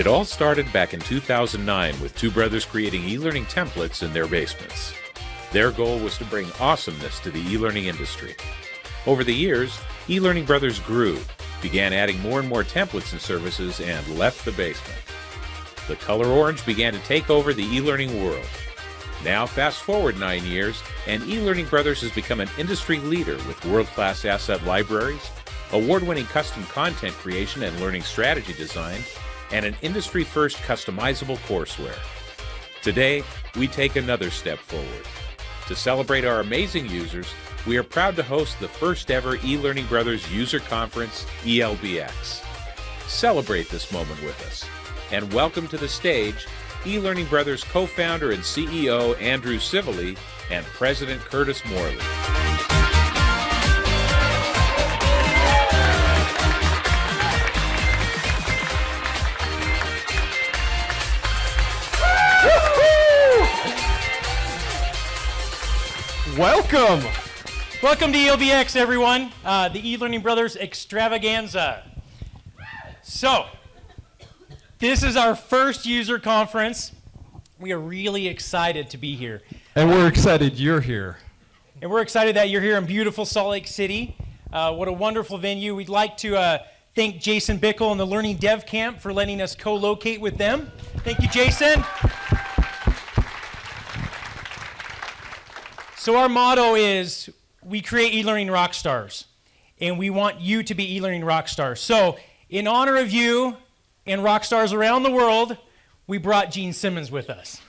all started back in 2009 with two brothers creating e-learning templates in their basements. Their goal was to bring awesomeness to the e-learning industry. Over the years, eLearning Brothers grew, began adding more and more templates and services, and left the basement. The color orange began to take over the e-learning world. Now, fast forward 9 years, and eLearning Brothers has become an industry leader with world-class asset libraries, award-winning custom content creation and learning strategy design, and an industry-first customizable courseware. Today, we take another step forward. To celebrate our amazing users, we are proud to host the first ever eLearning Brothers User Conference, eLBX. Celebrate this moment with us, and welcome to the stage eLearning Brothers co-founder and CEO Andrew Scivally and President Curtis Morley. Welcome! Welcome to eLBX, everyone. The eLearning Brothers extravaganza. So, this is our first user conference. We are really excited to be here. And we're excited you're here. And we're excited that you're here in beautiful Salt Lake City. What a wonderful venue. We'd like to thank Jason Bickle and the Learning Dev Camp for letting us co-locate with them. Thank you, Jason. So our motto is, we create e-learning rock stars, and we want you to be e-learning rock stars. So in honor of you and rock stars around the world, we brought Gene Simmons with us.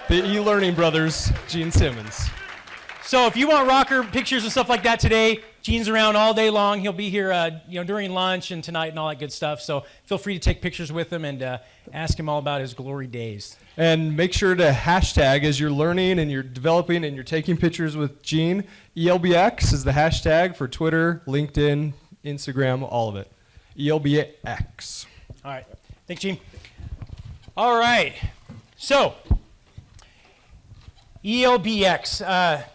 The eLearning Brothers, Gene Simmons. So if you want rocker pictures and stuff like that today, Gene's around all day long. He'll be here during lunch and tonight and all that good stuff. So feel free to take pictures with him and ask him all about his glory days. And make sure to hashtag as you're learning and you're developing and you're taking pictures with Gene. eLBX is the hashtag for Twitter, LinkedIn, Instagram, all of it. eLBX. All right. Thanks, Gene. All right. So, eLBX.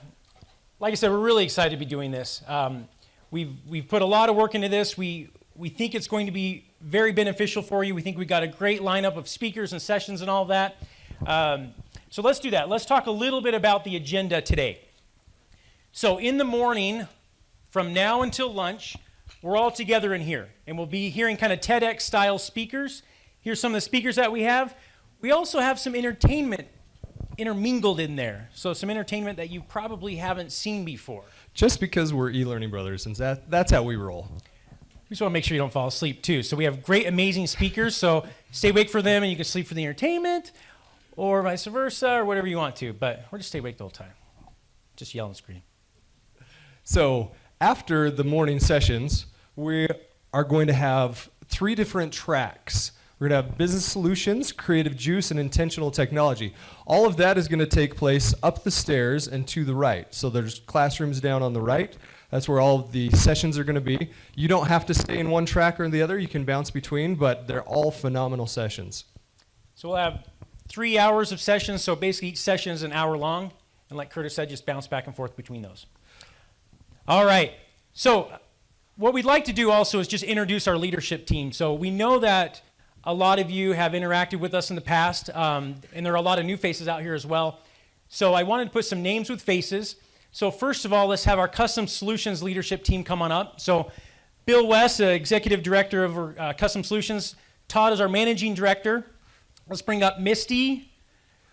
Like I said, we're really excited to be doing this. We've put a lot of work into this. We think it's going to be very beneficial for you. We think we've got a great lineup of speakers and sessions and all that. So let's do that. Let's talk a little bit about the agenda today. So in the morning, from now until lunch, we're all together in here. And we'll be hearing kind of TEDx-style speakers. Here's some of the speakers that we have. We also have some entertainment intermingled in there. So some entertainment that you probably haven't seen before. Just because we're eLearning Brothers, and that's how we roll. We just want to make sure you don't fall asleep, too. So we have great, amazing speakers, so stay awake for them, and you can sleep for the entertainment, or vice versa, or whatever you want to. But we're just stay awake the whole time. Just yell and scream. So after the morning sessions, we are going to have 3 different tracks. We're going to have business solutions, creative juice, and intentional technology. All of that is going to take place up the stairs and to the right. So there's classrooms down on the right. That's where all of the sessions are going to be. You don't have to stay in one track or the other. You can bounce between, but they're all phenomenal sessions. So we'll have 3 hours of sessions. So basically each session is an hour long. And like Curtis said, just bounce back and forth between those. All right. So what we'd like to do also is just introduce our leadership team. So we know that a lot of you have interacted with us in the past, and there are a lot of new faces out here as well. So I wanted to put some names with faces. So first of all, let's have our Custom Solutions leadership team come on up. So Bill West, Executive Director of Custom Solutions. Todd is our Managing Director. Let's bring up Misty,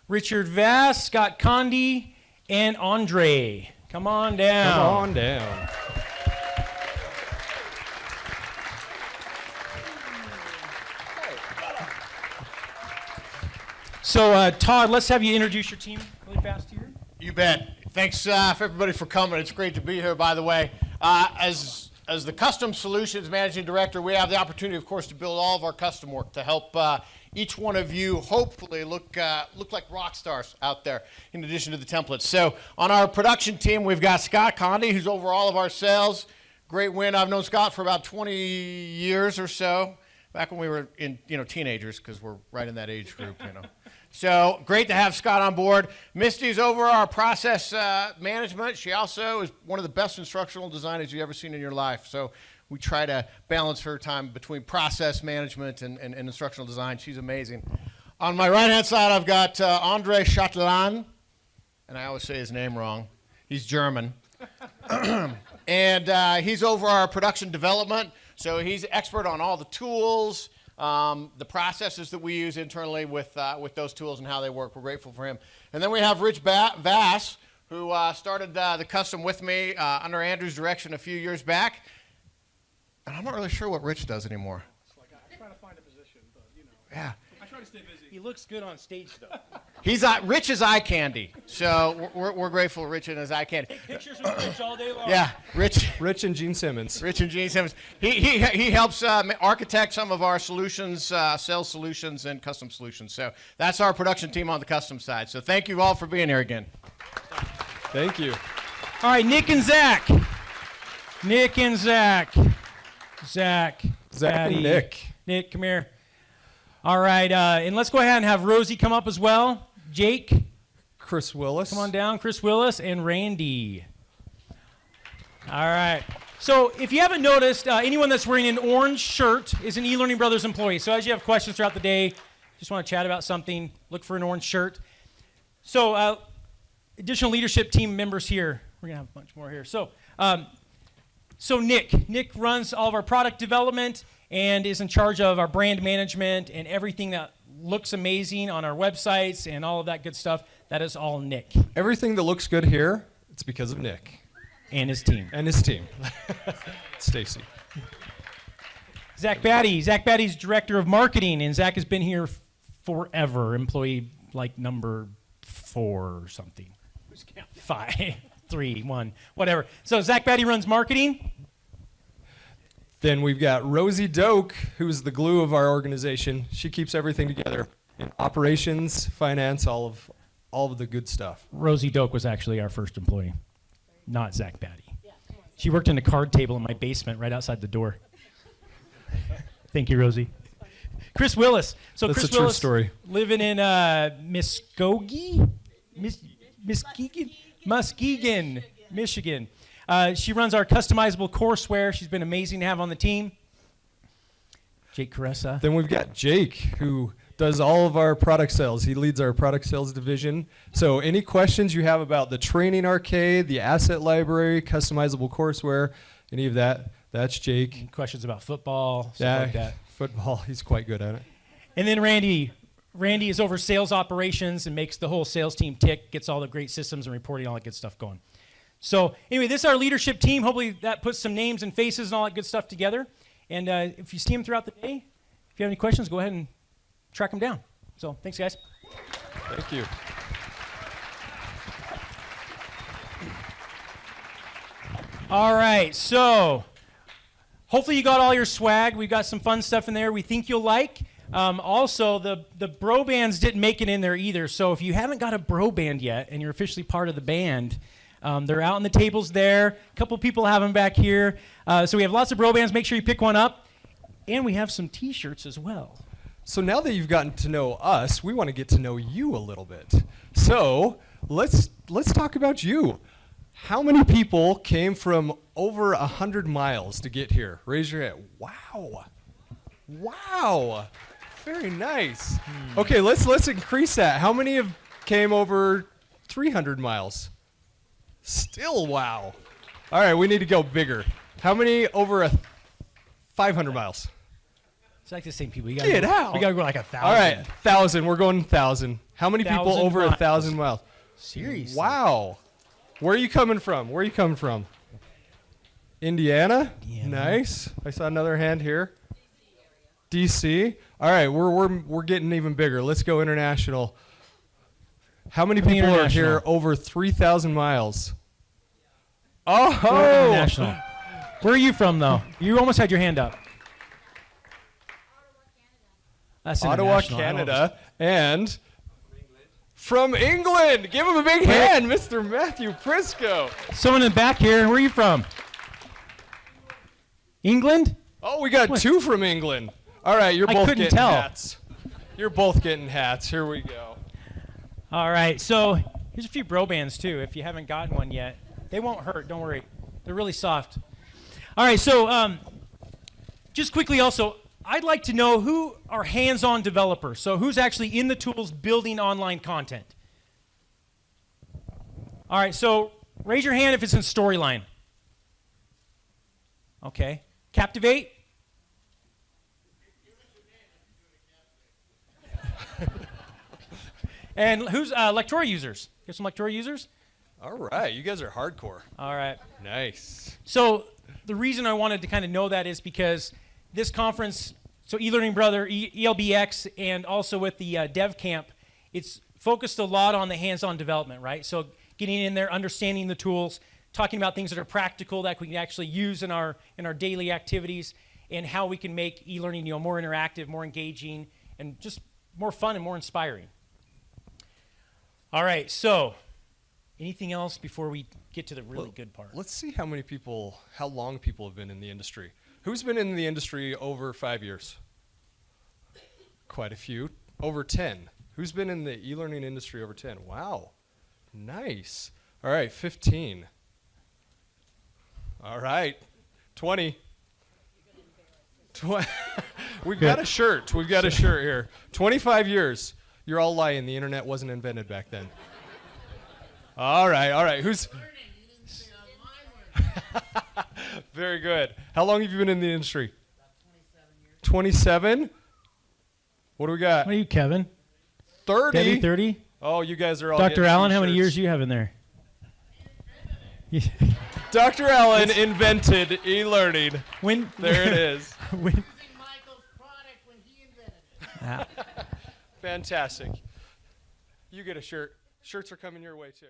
Richard Vass, Scott Condi, and Andre. Come on down. Come on down. So Todd, let's have you introduce your team really fast here. You bet. Thanks for everybody for coming. It's great to be here, by the way. As the Custom Solutions Managing Director, we have the opportunity, of course, to build all of our custom work to help each one of you hopefully look like rock stars out there, in addition to the templates. So on our production team, we've got Scott Condi, who's over all of our sales. Great win. I've known Scott for about 20 years or so, back when we were teenagers, because we're right in that age group, So great to have Scott on board. Misty's over our process management. She also is one of the best instructional designers you've ever seen in your life. So we try to balance her time between process management and instructional design. She's amazing. On my right-hand side, I've got Andre Chatelain, and I always say his name wrong. He's German. And he's over our production development, so he's expert on all the tools, the processes that we use internally with those tools and how they work. We're grateful for him. And then we have Rich Vass, who started the custom with me under Andrew's direction a few years back. And I'm not really sure what Rich does anymore. I'm trying to find a position, but Yeah. I try to stay busy. He looks good on stage, though. He's Rich is eye candy, so we're grateful Rich and his eye candy. Take pictures with Rich all day long. Yeah, Rich and Gene Simmons. Rich and Gene Simmons. He helps architect some of our solutions, sales solutions, and custom solutions. So that's our production team on the custom side. So thank you all for being here again. Thank you. All right, Nick and Zach. Nick and Zach. Zach and Patty. Nick. Nick, come here. All right, and let's go ahead and have Rosie come up as well. Jake, Chris Willis. come on down. Chris Willis and Randy. All right. So if you haven't noticed, anyone that's wearing an orange shirt is an eLearning Brothers employee. So as you have questions throughout the day, just want to chat about something, look for an orange shirt. So additional leadership team members here. We're going to have a bunch more here. So Nick runs all of our product development and is in charge of our brand management and everything that looks amazing on our websites and all of that good stuff. That is all Nick Everything that looks good here, it's because of Nick. and his team. And his team. Stacy. Zach Batty. Zach Batty's director of marketing, and Zach has been here forever, employee like number 4 or something. 5, 3, 1, whatever. So Zach Batty runs marketing. Then we've got Rosie Doak, who's the glue of our organization. She keeps everything together in operations, finance, all of the good stuff. Rosie Doak was actually our first employee, not Zach Batty. She worked in a card table in my basement right outside the door. Thank you, Rosie. Chris Willis. So That's Chris a true Willis, story. living in Muskegon, Michigan. She runs our customizable courseware. She's been amazing to have on the team. Jake Caressa. Then we've got Jake, who does all of our product sales. He leads our product sales division. So any questions you have about the training arcade, the asset library, customizable courseware, any of that, that's Jake. Questions about football, stuff like that. Football, he's quite good at it. And then Randy. Randy is over sales operations and makes the whole sales team tick, gets all the great systems and reporting, all that good stuff going. So anyway, this is our leadership team. Hopefully that puts some names and faces and all that good stuff together. And if you see them throughout the day, if you have any questions, go ahead and track them down. So thanks, guys. Thank you. All right, so hopefully you got all your swag. We've got some fun stuff in there we think you'll like. Also, the bro bands didn't make it in there either. So if you haven't got a bro band yet and you're officially part of the band, they're out on the tables there. A couple people have them back here. So we have lots of bro bands. Make sure you pick one up. And we have some T-shirts as well. So now that you've gotten to know us, we want to get to know you a little bit. So let's talk about you. How many people came from over 100 miles to get here? Raise your hand. Wow. Wow. Very nice. Okay, let's increase that. How many came over 300 miles? Still wow. All right, we need to go bigger. How many over 500 miles? It's like the same people. You Get out. We got to go like 1,000. All right, 1,000. We're going 1,000. How many people 1,000 over miles. 1,000 miles? Seriously. Wow. Where are you coming from? Indiana? Nice. I saw another hand here. DC. All right, we're getting even bigger. Let's go international. How many people are here over 3,000 miles? Oh! We're international. Where are you from, though? You almost had your hand up. That's Ottawa, international. I don't know if Canada, and from England. Give him a big hand, Mr. Matthew Prisco. Someone in the back here. Where are you from? England? Oh, we got 2 from England. All right, you're I both couldn't getting tell. hats. You're both getting hats. Here we go. All right, so here's a few bro bands, too, if you haven't gotten one yet. They won't hurt. Don't worry. They're really soft. All right, so just quickly also, I'd like to know who are hands-on developers. So who's actually in the tools building online content? All right, so raise your hand if it's in Storyline. Okay. Captivate? And who's Lectora users? Get some Lectora users? All right, you guys are hardcore. All right. Nice. So the reason I wanted to kind of know that is because this conference, so eLearning Brother, eLBX, and also with the Dev Camp, it's focused a lot on the hands-on development, right? So getting in there, understanding the tools, talking about things that are practical that we can actually use in our daily activities, and how we can make e-learning more interactive, more engaging, and just more fun and more inspiring. All right, so anything else before we get to the really good part? Let's see how long people have been in the industry. Who's been in the industry over 5 years? Quite a few. Over 10. Who's been in the e-learning industry over 10? Wow. Nice. All right, 15. All right, 20. We've got a shirt. We've got a shirt here. 25 years. You're all lying. The internet wasn't invented back then. All right. Who's... Very good. How long have you been in the industry? About 27 years. 27? What do we got? What are you, Kevin? 30? Debbie, 30? Oh, you guys are all Dr. getting Allen, how many t-shirts. years do you have in there? Dr. Allen invented e-learning. When? There it is. When? Michael's product when he invented it. Fantastic. You get a shirt. Shirts are coming your way too.